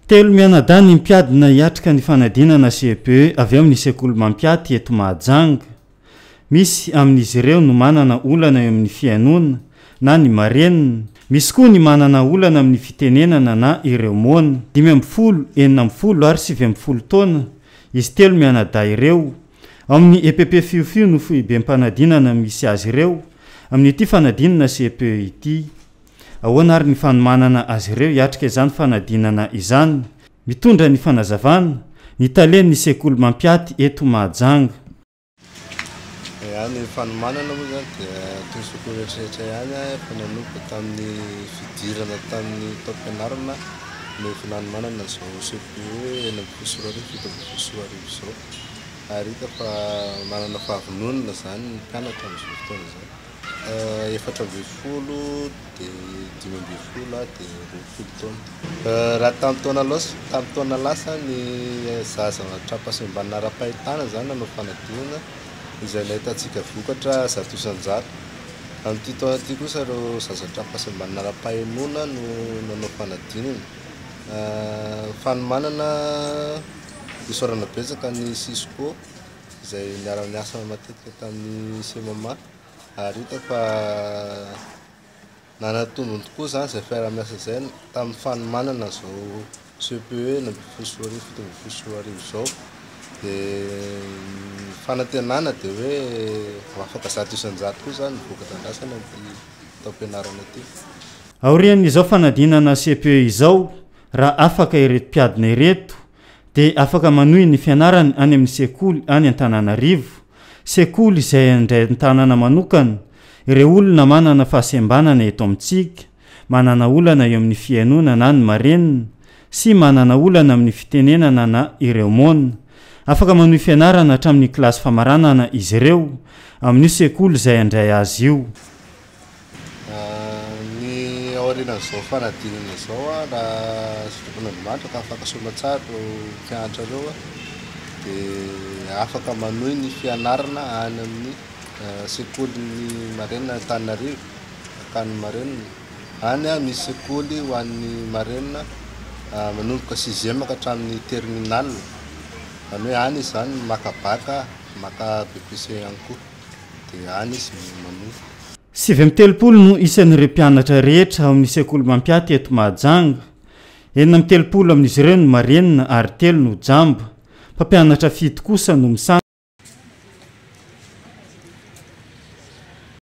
Telo mianadany mpiadina hiatrika ny fanadinana CEPE avy amin'ny sekoly Mampiaty eto Mahajanga. Misy amin'izy ireo no manana olana eo amin'ny fianona na ny marenina. Misy koa ny manana olana amin'ny fitenenana na ireo mona. 5, 40 ary 70 taona izy telo mianadahy ireo. Amin'ny EPP fiofio no foibem-panadinana misy azy ireo amin'ity fanadinana CEPE ity. Ahoana ary ny fanomanana azy ireo hiatrika izany fanadinana izany. Mitondra ny fanazavana ny télé ny sekoly Mampiaty eto Mahajanga. Ny fanomanana moa zany dia toy ny rehetrarehetra ihany fananomboka tamin'ny fidirana tamin'ny taom-pianarana ny fanomanana zao CEPE 9 zao. Ary hita fa manana fahavononana zany ny mpianatra amin'izao fotoana izao. 4 dia 5 dia 20 taona. Raha tamin'ny taona lasa ny zaza trapasy ambany ara-pahitana zany nanao fanadinana izay nahitantsika vokatra 100,000. Amin'ity taona ity kosa ireo zaza trapasy ambany ara-pahenona no nanao fanadinana. Fanomanana isorana betsaka ny Sisco izay niara-niasa matetika tamin'ny CEPE. Ary hita fa nanatombony tokoa zany izay fiara-miasa izay tamin'ny fanomanana zao CEPE 9 zao. Dia fanantenana dia hoe afaka 100,000 koa zany vokatra andrasana amin'ny taom-pianarana ity. Aorian'izao fanadinana CEPE izao, raha afaka ireto mpiadina ireto dia afaka manohy ny fianarany any amin'ny sekoly any Antananarivo. Sekoly izay andray tanàna manokana. Ireo olona manana fahasembanana eto amintsika, manana olana eo amin'ny fianona na ny marenina, sy manana olana amin'ny fitenenana na ireo mona. Afaka manohy fianarana hatramin'ny kilasy famaranana izy ireo amin'ny sekoly izay andray azy io. Ny aorian'izao fanadinana izao raha Andriamanitra ka afaka soa tsara mpianatra ireo dia afaka manohy ny fianarana any amin'ny sekoly ny marenina Antananarivo, akany marenina. Any misy sekoly ho an'ny marenina manomboka 6e ka hatramin'ny terminal. Any hoe any izany maka baka, maka BPC ihany koa. Dia any izy manohy. 70 no isan'ireo mpianatra rehetra amin'ny sekoly Mampiaty eto Mahajanga. 30 amin'izy ireo no marenina ary 3 no jamba. Mpampianatra 7 kosa no misy